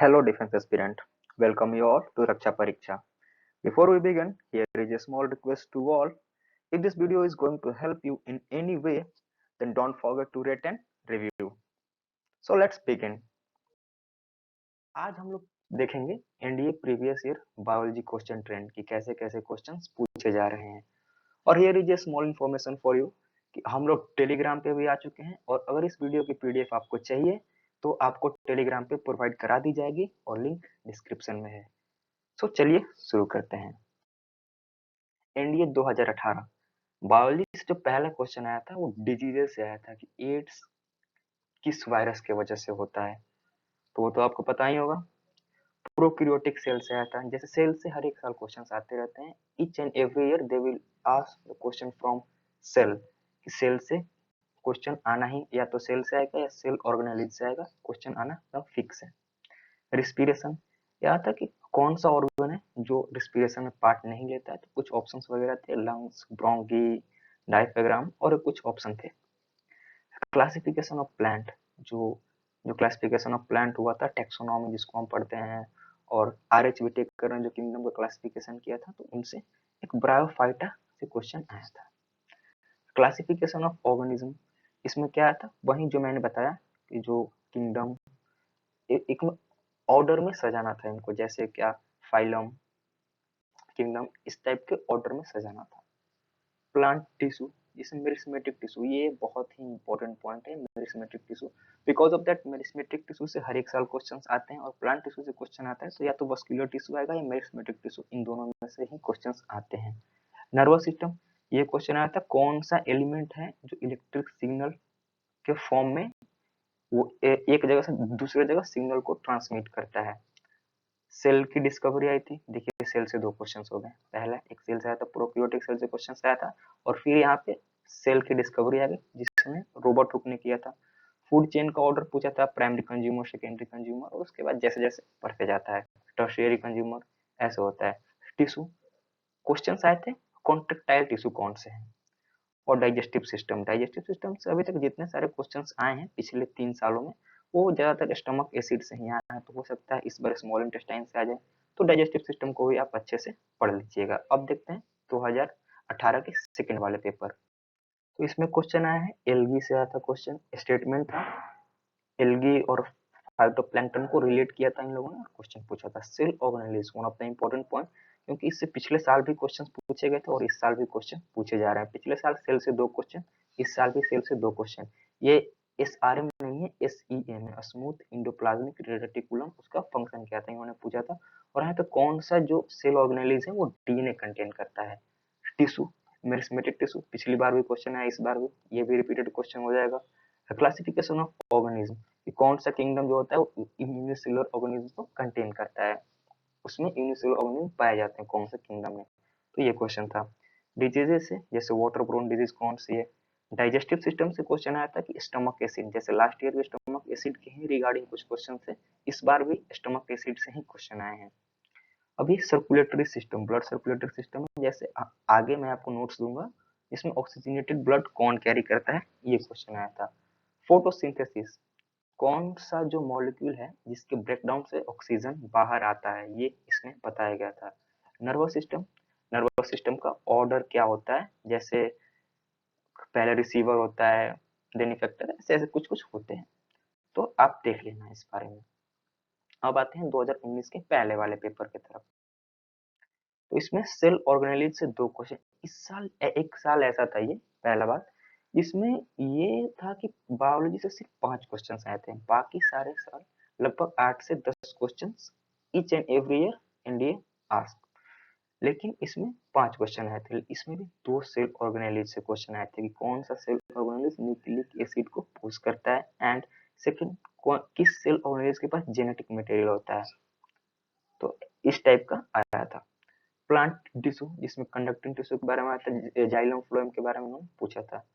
Hello, defense aspirant. Welcome you all to Raksha Pariksha. Before we begin, here is a small request to all. If this video is going to help you in any way, then don't forget to rate and review. So let's begin. आज हम लोग देखेंगे NDA previous year biology question trend की कैसे कैसे questions पूछे जा रहे हैं। और here is a small information for you कि हम लोग टेलीग्राम पे भी आ चुके हैं और अगर इस वीडियो की पीडीएफ आपको चाहिए तो आपको टेलीग्राम पे प्रोवाइड करा दी जाएगी और लिंक डिस्क्रिप्शन में है। तो चलिए शुरू करते हैं। एनडीए 2018 बायोलॉजी से जो पहला क्वेश्चन आया था वो डिजीजेस से आया था कि एड्स किस वायरस के वजह से होता है, तो वो तो आपको पता ही होगा। प्रोकैरियोटिक सेल से आया था। जैसे सेल से हर एक साल क्वेश्चंस आते रहते हैं, each and every year they will ask the question from cell, कि सेल से क्वेश्चन आना ही या तो सेल से आएगा या सेल ऑर्गेनेलिज से आएगा, क्वेश्चन आना एकदम फिक्स है। रिस्पिरेशन यह था कि कौन सा ऑर्गन है जो रिस्पिरेशन में पार्ट नहीं लेता है, तो कुछ ऑप्शंस वगैरह थे, लंग्स, ब्रोंकी, डायफ्राम और कुछ ऑप्शन थे। क्लासिफिकेशन ऑफ प्लांट, जो क्लासिफिकेशन ऑफ प्लांट हुआ था, टेक्सोनॉमी जिसको हम पढ़ते हैं, और आर.एच. विटेकर ने जो किंगडम का क्लासिफिकेशन किया था, तो उनसे एक ब्रायोफाइटा से क्वेश्चन आया था। क्लासिफिकेशन ऑफ ऑर्गेनिज्म, इसमें क्या आया था, वही जो मैंने बताया कि जो किंगडम एक ऑर्डर में सजाना था इनको, जैसे क्या फाइलम, किंगडम, इस टाइप के ऑर्डर में सजाना था। प्लांट टिश्यू, जिसमें मेरिस्मेटिक टिश्यू, ये बहुत ही इंपॉर्टेंट पॉइंट है, meristematic tissue. Because of that meristematic tissue से हर एक साल क्वेश्चंस आते हैं और प्लांट टिश्यू से क्वेश्चन आता है तो या तो वस्कुलर टिश्यू आएगा या मेरिस्मेटिक टिश्यू, इन दोनों में से ही क्वेश्चंस आते हैं। नर्वस सिस्टम, ये क्वेश्चन आया था कौन सा एलिमेंट है जो इलेक्ट्रिक सिग्नल के फॉर्म में वो एक जगह से दूसरे जगह सिग्नल को ट्रांसमिट करता है। सेल की डिस्कवरी आई थी। देखिए सेल से दो क्वेश्चंस हो गए, पहला एक सेल से आया था, प्रोकैरियोटिक सेल से क्वेश्चन आया था, और फिर यहाँ पे सेल की डिस्कवरी आ गई जिसमें रॉबर्ट हुक ने किया था। फूड चेन का ऑर्डर पूछा था, प्राइमरी कंज्यूमर, सेकेंडरी कंज्यूमर, और उसके बाद जैसे जैसे बढ़ते जाता है टर्शियरी कंज्यूमर, ऐसे होता है। टिश्यू क्वेश्चन आए थे, कॉन्ट्रेक्टाइल टिश्यू कौन से हैं, और डाइजेस्टिव सिस्टम से अभी तक जितने सारे क्वेश्चंस आए हैं पिछले 3 सालों में, वो ज्यादातर स्टमक एसिड से ही आए हैं, तो हो सकता है इस बार स्मॉल इंटेस्टाइन से आ जाए, तो डाइजेस्टिव सिस्टम को भी आप अच्छे से पढ़ लीजिएगा। अब देखते हैं 2018 के सेकेंड वाले पेपर। तो इसमें क्वेश्चन आया है, एल्गी से आया था क्वेश्चन, स्टेटमेंट था एल्गी और फाइटोप्लैंक्टन को रिलेट किया था इन लोगों ने, क्वेश्चन पूछा था cell organelles, one of the important point, क्योंकि इससे पिछले साल भी क्वेश्चन पूछे गए थे और इस साल भी क्वेश्चन पूछे जा रहे हैं। पिछले साल सेल से 2 क्वेश्चन, इस साल भी सेल से 2 क्वेश्चन। ये SRM नहीं है, SEM है, स्मूथ इंडोप्लाज्मिक रेटिकुलम, उसका फंक्शन क्या था इन्होंने पूछा था। और यहाँ पे कौन सा जो सेल ऑर्गेनेलिज है वो डीएनए कंटेन करता है। टिश्यू, मेरिस्मेटिक टिश्यू, पिछली बार भी क्वेश्चन है, इस बार भी, ये भी रिपीटेड क्वेश्चन हो जाएगा। क्लासिफिकेशन ऑफ ऑर्गेनिज्म, कि कौन सा किंगडम जो होता है वो यूनिसेलुलर ऑर्गेनिज्म को कंटेन करता है, उसमें यूनिसेलुलर ऑर्गेनिज्म पाए जाते हैं कौन से किंगडम में, तो ये क्वेश्चन था। डिजीजेस से, जैसे वाटर ब्रोन डिजीज कौन सी है। डाइजेस्टिव सिस्टम से क्वेश्चन आया था कि स्टमक एसिड, जैसे लास्ट ईयर भी स्टमक एसिड के ही रिगार्डिंग कुछ क्वेश्चन थे, इस बार भी स्टमक एसिड से ही क्वेश्चन आए हैं। अभी circulatory system, blood circulatory system, जैसे आगे मैं आपको नोट्स दूंगा, इसमें ऑक्सीजनेटेड ब्लड कौन कैरी करता है, ये क्वेश्चन आया था। फोटोसिंथेसिस, कौन सा जो मॉलिक्यूल है जिसके ब्रेकडाउन से ऑक्सीजन बाहर आता है, ये इसमें बताया गया था। नर्वस सिस्टम, नर्वस सिस्टम का ऑर्डर क्या होता है, जैसे पहले रिसीवर होता है, देन इफेक्टर, ऐसे ऐसे कुछ कुछ होते हैं, तो आप देख लेना इस बारे में। अब आते हैं 2019 के पहले वाले पेपर की तरफ। तो इसमें सेल ऑर्गेनेलिज से 2 क्वेश्चन, इस साल एक साल ऐसा था, ये पहला बात, जिसमें ये था कि बायोलॉजी से सिर्फ 5 क्वेश्चन आए थे, बाकी सारे साल लगभग 8 से 10 question each and every year NDA ask, लेकिन इसमें 5 क्वेश्चन आए थे। इसमें भी 2 सेल ऑर्गेनेलिज से क्वेश्चन आए थे कि कौन सा सेल ऑर्गेनेलिज न्यूक्लिक एसिड को पुश करता है, एंड सेकंड किस सेल ऑर्गेनेलिज के पास जेनेटिक मटेरियल होता है, तो इस टाइप का आया था। प्लांट टिश्यू, जिसमें कंडक्टिंग टिश्यू के बारे में आता है, जाइलम फ्लोएम के बारे में उन्होंने पूछा था।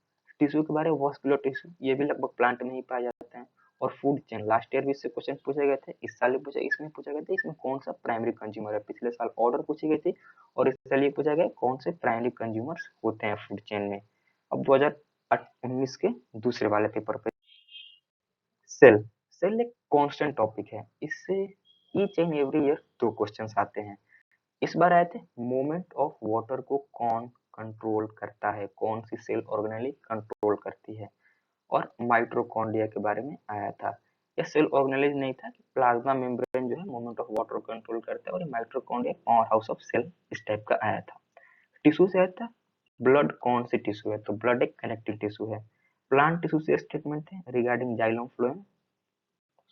टिश्यू के बारे में वॉस्कुलर टिश्यू, ये भी लगभग प्लांट में ही पाए जाते हैं। और फूड चेन, लास्ट ईयर भी इससे क्वेश्चन पूछे गए थे, इस साल भी पूछा, इसमें पूछा गया था इसमें कौन सा प्राइमरी कंज्यूमर है, पिछले साल ऑर्डर पूछी गई थी और इस साल ये पूछा गया कौन से प्राइमरी कंज्यूमर्स होते हैं फूड चेन में। अब 2019 के दूसरे वाले पेपर पे, सेल, सेल एक कांस्टेंट टॉपिक है, इससे each and every year 2 questions आते हैं। इस बार आए थे मूवमेंट ऑफ वाटर को कौन कंट्रोल करता है, कौन सी सेल ऑर्गेनेली कंट्रोल करती है, और माइटोकॉन्ड्रिया के बारे में आया था। यह सेल ऑर्गेनेलिज नहीं था कि प्लाज्मा मेम्ब्रेन जो है मूवमेंट ऑफ वाटर को कंट्रोल करता है, और ये mitochondria power house of cell इस टाइप का आया था। टिश्यू से आया था ब्लड कौन सी टिश्यू है, तो ब्लड एक कनेक्टिव टिश्यू है। प्लांट टिश्यू से स्टेटमेंट है रिगार्डिंग जाइलम फ्लोएम।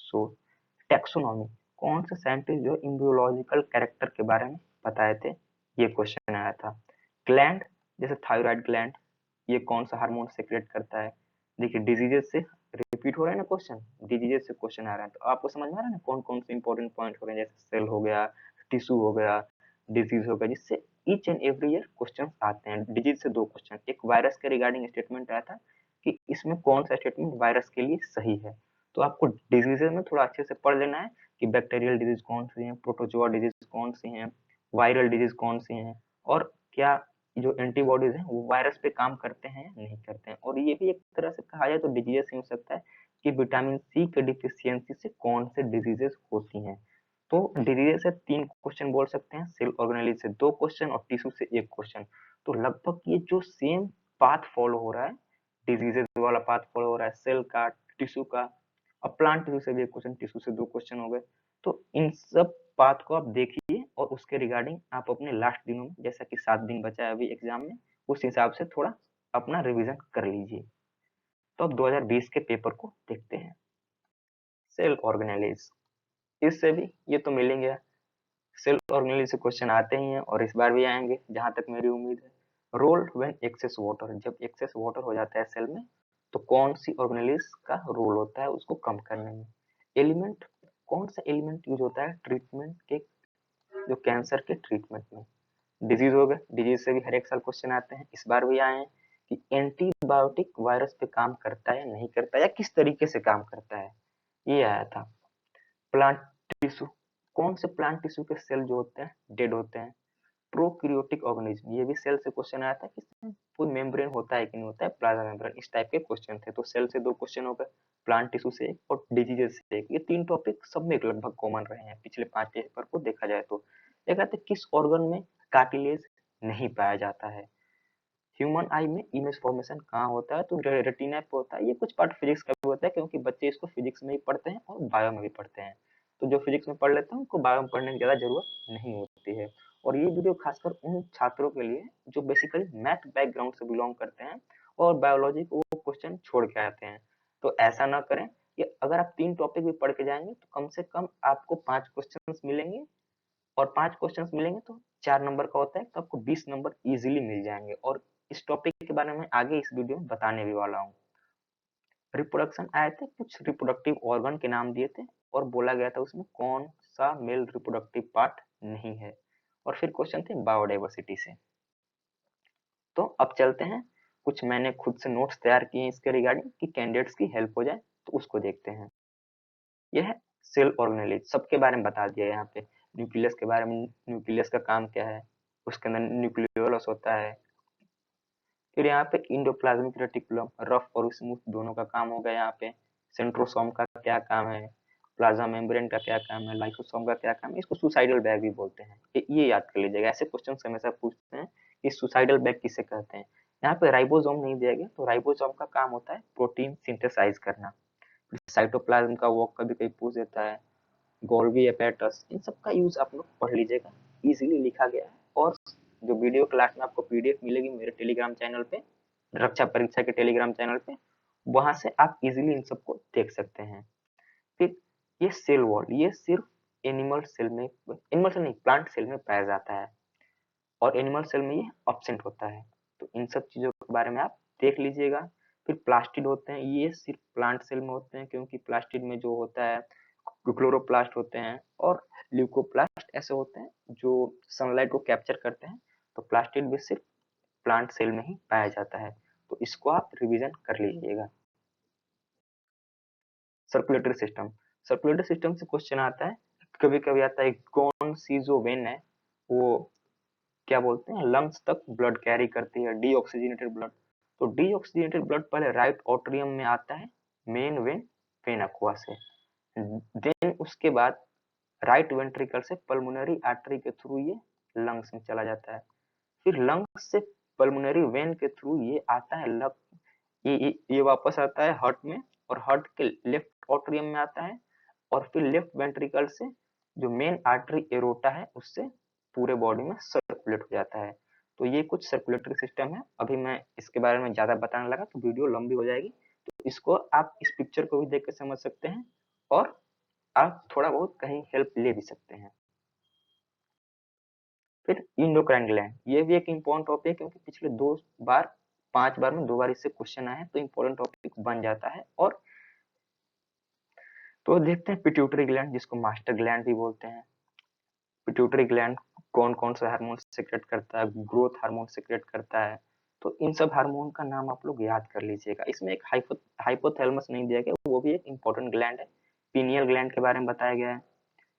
सो टैक्सोनॉमी कौन से साइंटिस्ट जो इम्ब्रियोलॉजिकल कैरेक्टर के बारे में बताए थे, ये क्वेश्चन आया था। ग्लैंड जैसे थायराइड ग्लैंड, ये कौन सा हार्मोन सेक्रेट करता है। देखिए डिजीजेस से रिपीट हो रहा है ना क्वेश्चन, डिजीजेस से क्वेश्चन आ रहा है, तो आपको समझ में आ रहा है ना कौन कौन से इंपॉर्टेंट पॉइंट हो रहे हैं, जैसे सेल हो गया, टिश्यू हो गया, डिजीज हो गया, जिससे each and every year question आते हैं। डिजीज से 2 क्वेश्चन, एक वायरस के रिगार्डिंग स्टेटमेंट आया था कि इसमें कौन सा स्टेटमेंट वायरस के लिए सही है। तो आपको डिजीजेस में थोड़ा अच्छे से पढ़ लेना है कि बैक्टीरियल डिजीज कौन सी है, प्रोटोजोआ डिजीज कौन सी है, वायरल डिजीज कौन सी है, और क्या जो एंटीबॉडीज हैं वो वायरस पे काम करते हैं या नहीं करते हैं। और ये भी एक तरह से कहा जाए तो डिजीजेस हो सकता है कि विटामिन सी के डिफिशियंसी से कौन से डिजीजेस होती हैं। तो डिजीजेस से 3 क्वेश्चन बोल सकते हैं, सेल ऑर्गेनेलिज से 2 क्वेश्चन और टिश्यू से 1 क्वेश्चन। तो लगभग ये जो सेम पाथ फॉलो हो रहा है, डिजीजेस वाला पाथ फॉलो हो रहा है, सेल का, टिश्यू का, अब प्लांट टिश्यू से भी 1 क्वेश्चन, टिश्यू से 2 क्वेश्चन हो गए। तो इन सब पाथ को आप देखिए और उसके रिगार्डिंग आप अपने लास्ट दिनों में, जैसा कि 7 दिन बचा है अभी एग्जाम में, उस हिसाब से थोड़ा अपना रिवीजन कर लीजिए। तो अब 2020 के पेपर को देखते हैं। सेल ऑर्गेनेलिज, इससे भी ये तो मिलेंगे, सेल ऑर्गेनेलिज से क्वेश्चन आते ही हैं और इस बार भी आएंगे जहां तक मेरी उम्मीद है। रोल व्हेन एक्सेस वाटर, जब एक्सेस वाटर हो जाता है सेल में तो कौन सी ऑर्गेनेलिज का रोल होता है उसको कम करने में। एलिमेंट, कौन सा एलिमेंट यूज होता है ट्रीटमेंट के, जो कैंसर के ट्रीटमेंट में। डिजीज हो गए, डिजीज से भी हर एक साल क्वेश्चन आते हैं, इस बार भी आए हैं कि एंटीबायोटिक वायरस पे काम करता है या नहीं करता है, या किस तरीके से काम करता है, ये आया था। प्लांट टिश्यू, कौन से प्लांट टिश्यू के सेल जो होते हैं डेड होते हैं। प्रोकैरियोटिक ऑर्गेनिज्म, ये भी सेल से क्वेश्चन आया था कि कोई मेम्ब्रेन होता है कि नहीं होता है, प्लाज्मा मेम्ब्रेन, इस टाइप के क्वेश्चन थे। तो सेल से 2 क्वेश्चन हो गए, प्लांट टिश्यू से 1 और डिजीजेस से 1। ये 3 टॉपिक सब में लगभग कॉमन रहे हैं पिछले 5 पेपर को देखा जाए तो। ये कहते हैं किस ऑर्गन में कार्टिलेज नहीं पाया जाता है। ह्यूमन आई में इमेज फॉर्मेशन कहाँ होता है, तो रेटिना पे होता है। ये कुछ पार्ट फिजिक्स का भी होता है क्योंकि बच्चे इसको फिजिक्स में भी पढ़ते हैं और बायो में भी पढ़ते हैं। तो जो फिजिक्स में पढ़ लेते हैं उनको बायो में पढ़ने की ज्यादा जरूरत नहीं होती है। और ये वीडियो खासकर उन छात्रों के लिए जो बेसिकली मैथ बैकग्राउंड से बिलोंग करते हैं और बायोलॉजी को वो क्वेश्चन छोड़ के आते हैं। तो ऐसा ना करें कि अगर आप 3 टॉपिक भी पढ़ के जाएंगे तो कम से कम आपको 5 क्वेश्चन मिलेंगे, और 5 क्वेश्चंस मिलेंगे तो 4 नंबर का होता है, तो आपको 20 नंबर इजीली मिल जाएंगे। और इस टॉपिक के बारे में आगे इस वीडियो में बताने भी वाला हूँ। रिप्रोडक्शन आए थे, कुछ रिप्रोडक्टिव ऑर्गन के नाम दिए थे और बोला गया था उसमें कौन सा मेल रिप्रोडक्टिव पार्ट नहीं है। और फिर क्वेश्चन थे बायोडाइवर्सिटी से। तो अब चलते हैं, कुछ मैंने खुद से नोट्स तैयार किए इसके रिगार्डिंग कि कैंडिडेट्स की हेल्प हो जाए, तो उसको देखते हैं। यह सेल ऑर्गेनेलिज सबके बारे में बता दिया यहाँ पे। न्यूक्लियस के बारे में, न्यूक्लियस का काम क्या है, उसके अंदर न्यूक्लियोलस होता है। फिर यहाँ पे इंडोप्लाज्मिक रेटिकुलम, रफ और स्मूथ दोनों का काम हो गया यहाँ पे। सेंट्रोसोम का क्या काम है, प्लाज्मा मेम्ब्रेन का क्या काम है, लाइसोसोम का क्या काम है। इसको सुसाइडल बैग भी बोलते हैं, ये याद कर लीजिएगा, ऐसे क्वेश्चन हमेशा पूछते हैं कि सुसाइडल बैग किसे कहते हैं। यहाँ पे राइबोसोम नहीं दिया गया, तो राइबोसोम का काम होता है प्रोटीन सिंथेसाइज करना। साइटोप्लाज्म का वो कभी कभी पूछ देता है, गोल्गी एपेटस, इन सब का यूज आप लोग पढ़ लीजिएगा, इजीली लिखा गया है। और जो वीडियो क्लास में आपको पीडीएफ मिलेगी मेरे टेलीग्राम चैनल पे, रक्षा परीक्षा के टेलीग्राम चैनल पे, वहां से आप इजीली इन सबको देख सकते हैं। फिर ये सेल वॉल, ये सिर्फ एनिमल सेल में, एनिमल सेल नहीं प्लांट सेल में पाया जाता है, और एनिमल सेल में ये एब्सेंट होता है। तो इन सब चीजों के बारे में आप देख लीजिएगा। फिर प्लास्टिड होते हैं, ये सिर्फ प्लांट सेल में होते हैं क्योंकि प्लास्टिड में जो होता है क्लोरोप्लास्ट होते हैं और ल्यूकोप्लास्ट ऐसे होते हैं जो सनलाइट को कैप्चर करते हैं। तो प्लास्टिड भी सिर्फ प्लांट सेल में ही पाया जाता है, तो इसको आप रिवीजन कर लीजिएगा। सर्कुलेटरी सिस्टम, सर्कुलेटरी सिस्टम से क्वेश्चन आता है, कभी कभी आता है कौन सी जो वेन है वो क्या बोलते हैं लंग्स तक ब्लड कैरी करती है, डीऑक्सीजनेटेड ब्लड। तो डीऑक्सीजनेटेड ब्लड पहले राइट ऑट्रियम में आता है, मेन वेन वेना अक्वा से। देन उसके बाद राइट वेंट्रिकल से पल्मोनरी आर्टरी के थ्रू ये लंग्स में चला जाता है, फिर लंग्स से पल्मोनरी वेन के थ्रू ये आता है ये वापस आता है हार्ट में, और हार्ट के लेफ्ट ऑट्रियम में आता है, और फिर लेफ्ट वेंट्रिकल से जो मेन आर्टरी एरोटा है उससे पूरे बॉडी में सर्कुलेट हो जाता है। तो ये कुछ सर्कुलेटरी सिस्टम है। अभी मैं इसके बारे में ज्यादा बताने लगा तो वीडियो लंबी हो जाएगी, तो इसको आप इस पिक्चर को भी देख के समझ सकते हैं, और आप थोड़ा बहुत कहीं हेल्प ले भी सकते हैं। फिर इंडोक्राइन ग्लैंड, ये भी एक इम्पोर्टेंट टॉपिक है क्योंकि पिछले 5 बार में 2 बार इससे क्वेश्चन आए हैं, तो इम्पोर्टेंट टॉपिक बन जाता है। और तो देखते हैं पिट्यूटरी ग्लैंड, जिसको मास्टर ग्लैंड भी बोलते हैं। पिट्यूटरी ग्लैंड कौन कौन सा हार्मोन सेक्रेट करता है, ग्रोथ हार्मोन सेक्रेट करता है, तो इन सब हार्मोन का नाम आप लोग याद कर लीजिएगा। इसमें एक हाइपोथैलेमस नहीं दिया गया, वो भी एक इम्पोर्टेंट ग्लैंड है। पीनियल ग्लैंड के बारे में बताया गया है।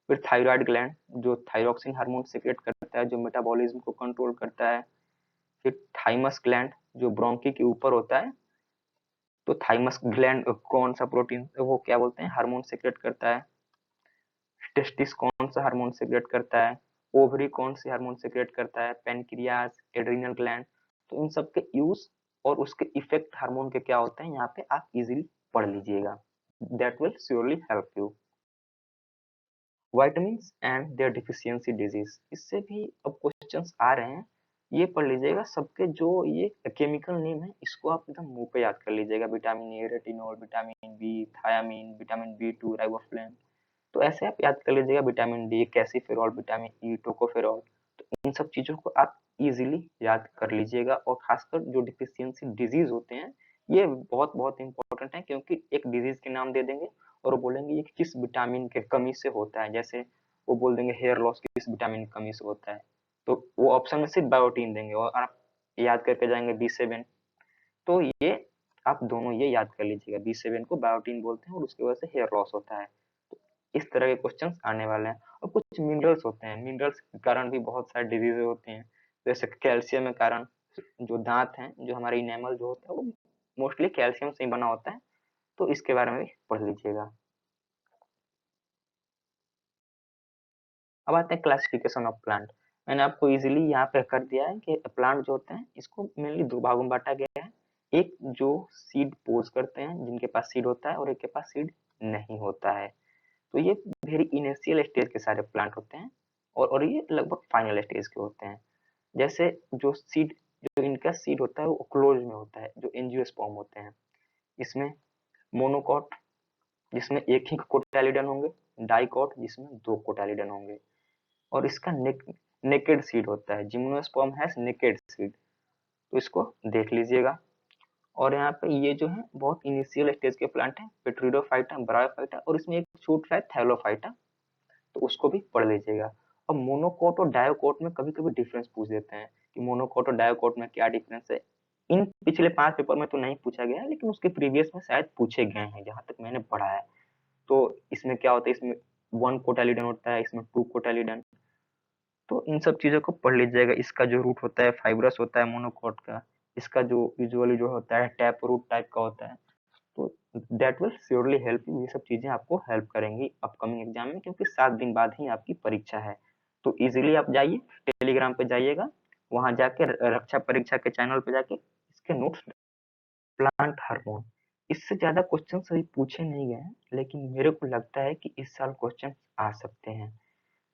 फिर थायराइड ग्लैंड जो थायरोक्सिन हार्मोन सेक्रेट करता है, जो मेटाबॉलिज्म को कंट्रोल करता है। फिर थाइमस ग्लैंड जो ब्रोंकी के ऊपर होता है, तो थाइमस ग्लैंड कौन सा प्रोटीन वो क्या बोलते हैं हार्मोन सेक्रेट करता है। टेस्टिस कौन सा हार्मोन सेक्रेट करता है, ओवरी कौन सी हार्मोन सेक्रेट करता है, पेनक्रियास, एड्रिनल ग्लैंड, तो इन सब के यूज और उसके इफेक्ट हार्मोन के क्या होते हैं यहाँ पे आप इजीली पढ़ लीजिएगा। That will surely help you. Vitamins and their deficiency disease, इससे भी अब क्वेश्चंस आ रहे हैं, ये पढ़ लीजिएगा। सबके जो ये केमिकल नेम है इसको आप एकदम मुंह पे याद कर लीजिएगा। Vitamin A retinol, vitamin B thiamine, vitamin B two riboflavin, तो ऐसे आप याद कर लीजिएगा। Vitamin D calciferol, vitamin E tocopherol, तो इन सब चीजों को आप इजीली याद कर लीजिएगा। और खासकर जो डिफिशियंसी डिजीज होते हैं ये बहुत बहुत इंपॉर्टेंट है, क्योंकि एक डिजीज के नाम दे देंगे और वो बोलेंगे ये किस विटामिन के कमी से होता है। जैसे वो बोल देंगे हेयर लॉस किस विटामिन की कमी से होता है, तो वो ऑप्शन में सिर्फ बायोटीन देंगे और आप याद करके जाएंगे B7, तो ये आप दोनों ये याद कर लीजिएगा। B7 को बायोटीन बोलते हैं और उसकी वजह से हेयर लॉस होता है। तो इस तरह के क्वेश्चन आने वाले हैं। और कुछ मिनरल्स होते हैं, मिनरल्स के कारण भी बहुत सारे डिजीज होते हैं, जैसे कैल्शियम के कारण जो दांत हैं, जो हमारे इनेमल जो होता है वो मोस्टली कैल्शियम से ही बना होता है, तो इसके बारे में भी पढ़ लीजिएगा। अब आते हैं क्लासिफिकेशन ऑफ प्लांट। मैंने आपको इजीली यहाँ पे कर दिया है कि प्लांट जो होते हैं इसको मेनली 2 भागों में बांटा गया है। एक जो सीड पोज करते हैं, जिनके पास सीड होता है, और एक के पास सीड नहीं होता है। तो ये वेरी इनिशियल स्टेज के सारे प्लांट होते हैं, और ये लगभग फाइनल स्टेज के होते हैं। जैसे जो इनका सीड होता है वो क्लोज में होता है, जो एंजियोस्पर्म होते हैं। इसमें मोनोकॉट जिसमें एक ही कोटालिडन होंगे, डाइकॉट जिसमें 2 कोटालिडन होंगे, और इसका नेकेड सीड होता है। जिम्नोस्पर्म हैज नेकेड सीड, तो इसको देख लीजिएगा। और यहाँ पे ये जो है बहुत इनिशियल स्टेज के प्लांट है, पेट्रिडोफाइटा, ब्रायोफाइटा, और इसमें एक छूट रहा है थैलोफाइटा, तो उसको भी पढ़ लीजिएगा। और मोनोकोट और डायोकोट में कभी कभी डिफरेंस पूछ देते हैं कि मोनोकोट और डायोकोट में क्या डिफरेंस है। इन पिछले 5 पेपर में तो नहीं पूछा गया है, लेकिन उसके प्रीवियस में शायद पूछे गए हैं जहां तक मैंने पढ़ा है। तो इसमें क्या होता है, इसमें 1 कोटालिडन होता है, इसमें 2 कोटालिडन, तो इन सब चीजों को पढ़ लीजिएगा। इसका जो रूट होता है फाइब्रस होता है मोनोकोट का, इसका जो यूजुअली जो होता है टैप रूट टाइप का होता है। तो that will surely help you. ये सब चीजें आपको हेल्प करेंगी अपकमिंग एग्जाम में, क्योंकि 7 दिन बाद ही आपकी परीक्षा है। तो इजीली आप जाइए, टेलीग्राम पे जाइएगा, वहां जाके रक्षा परीक्षा के चैनल पे जाके इसके नोट्स। प्लांट हार्मोन, इससे ज्यादा क्वेश्चन अभी पूछे नहीं गए हैं, लेकिन मेरे को लगता है कि इस साल क्वेश्चन आ सकते हैं।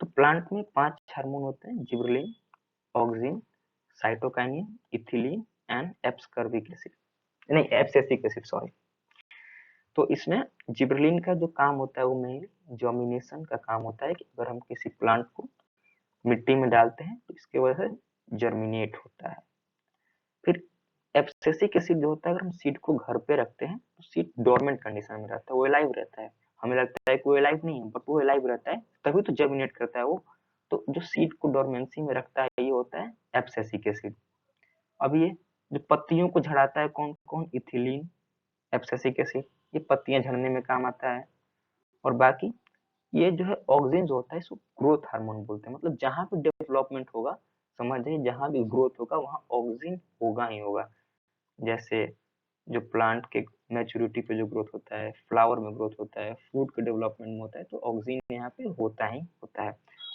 तो प्लांट में 5 हार्मोन होते हैं, gibberellin, auxin, cytokinin, ethylene and ascorbic acid, नहीं एब्सिसिक एसिड सॉरी। तो इसमें जिबरेलिन का जो काम होता है वो मेनली जर्मिनेशन का काम होता है, कि अगर हम किसी प्लांट को मिट्टी में डालते हैं तो इसके वजह से जर्मिनेट होता है। फिर एब्सिसिक एसिड जो होता है, अगर हम सीड को घर पे रखते हैं तो सीड डोरमेंट कंडीशन में रहता है, वो अलाइव रहता है। हमें लगता है कि वो अलाइव नहीं है, बट वो अलाइव रहता है, तभी तो जर्मिनेट करता है वो। तो जो सीड को डोरमेंसी में रखता है ये होता है एब्सिसिक एसिड। अब ये जो पत्तियों को झड़ाता है कौन कौन, इथिलीन, एब्सिसिक एसिड, ये पत्तियां झड़ने में काम आता है। और बाकी ये जो है ऑक्सिन जो होता है इसको ग्रोथ हार्मोन बोलते हैं। मतलब जहां भी डेवलपमेंट होगा, समझ जाइए जहां भी ग्रोथ होगा वहां ऑक्सिन होगा ही होगा। जैसे जो प्लांट के मैच्योरिटी पे जो ग्रोथ होता है, फ्लावर में ग्रोथ होता है, फूड के डेवलपमेंट में होता है, तो ऑक्सिन यहाँ पे होता ही होता है।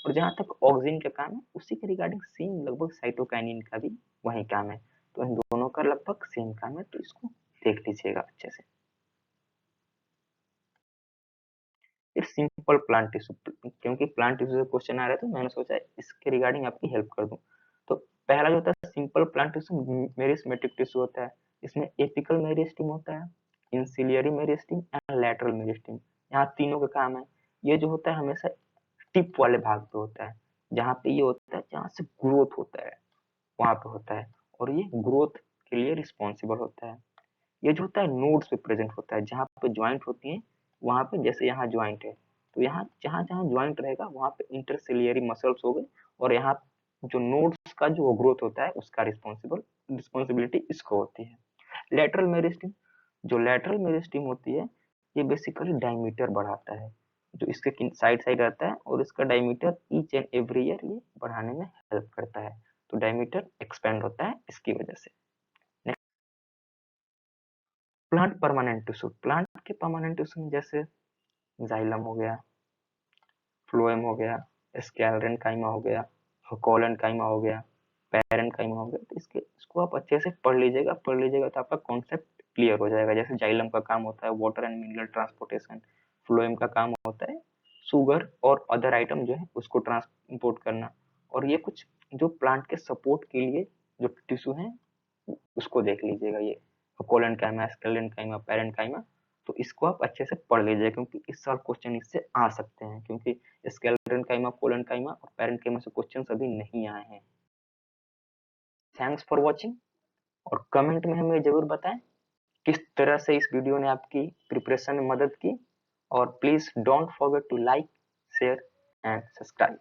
और जहाँ तक ऑक्सिन का काम है उसी के रिगार्डिंग सेम लगभग साइटोकाइनिन का भी वही काम है, तो इन दोनों का लगभग सेम काम है, तो इसको देख लीजिएगा अच्छे से। फिर सिंपल प्लांट टिश्यू, क्योंकि प्लांट टिश्यू से क्वेश्चन आ रहा है तो मैंने सोचा इसके रिगार्डिंग आपकी हेल्प कर दूं। तो पहला जो होता है simple plant tissue meristematic tissue होता है। इसमें एपिकल मेरिस्टेम होता है, इंसिलियरी मेरिस्टेम एंड लैटरल मेरिस्टेम, यहाँ तीनों का काम है। ये जो होता है हमेशा टिप वाले भाग पे होता है, जहाँ पे ये होता है जहाँ से ग्रोथ होता है वहां पे होता है, और ये ग्रोथ के लिए रिस्पॉन्सिबल होता है। ये जो होता है नोड्स पे प्रेजेंट होता है, जहाँ पे ज्वाइंट होती है वहां पे, जैसे यहाँ ज्वाइंट है तो यहाँ जहाँ जहाँ ज्वाइंट रहेगा वहां पे इंटरसिलियरी मसल्स हो गए, और यहाँ जो नोड्स का जो ग्रोथ होता है उसका रिस्पॉन्सिबिलिटी इसको होती है। लेटरल मेरिस्टेम, जो लेटरल मेरिस्टेम होती है ये बेसिकली डायमीटर बढ़ाता है, जो इसके साइड साइड रहता है, और इसका diameter each and every year ये बढ़ाने में हेल्प करता है, तो डायमीटर एक्सपेंड होता है इसकी वजह से। प्लांट परमानेंट टिश्यू, प्लांट के परमानेंट टिश्यू में जैसे जाइलम हो गया, फ्लोएम हो गया, स्क्लेरेंकाइमा हो गया, कोलेनकाइमा हो गया, पैरेंकाइमा हो गया, तो इसको आप अच्छे से पढ़ लीजिएगा तो आपका कॉन्सेप्ट क्लियर हो जाएगा। जैसे जाइलम का काम होता है water and mineral transportation, phloem का काम होता है शुगर और अदर आइटम जो है उसको ट्रांसपोर्ट करना, और ये कुछ जो प्लांट के सपोर्ट के लिए जो टिश्यू है उसको देख लीजिएगा, ये कोलेनकाइमा, स्क्लेरेंकाइमा, पैरेंकाइमा, तो इसको आप अच्छे से पढ़ लीजिए क्योंकि इस साल क्वेश्चन इससे आ सकते हैं, क्योंकि स्क्लेरेंकाइमा, कोलेनकाइमा और पैरेंकाइमा से क्वेश्चन अभी नहीं आए हैं। थैंक्स फॉर वॉचिंग, और कमेंट में हमें जरूर बताएं किस तरह से इस वीडियो ने आपकी प्रिपरेशन में मदद की, और please don't forget to like, share and subscribe.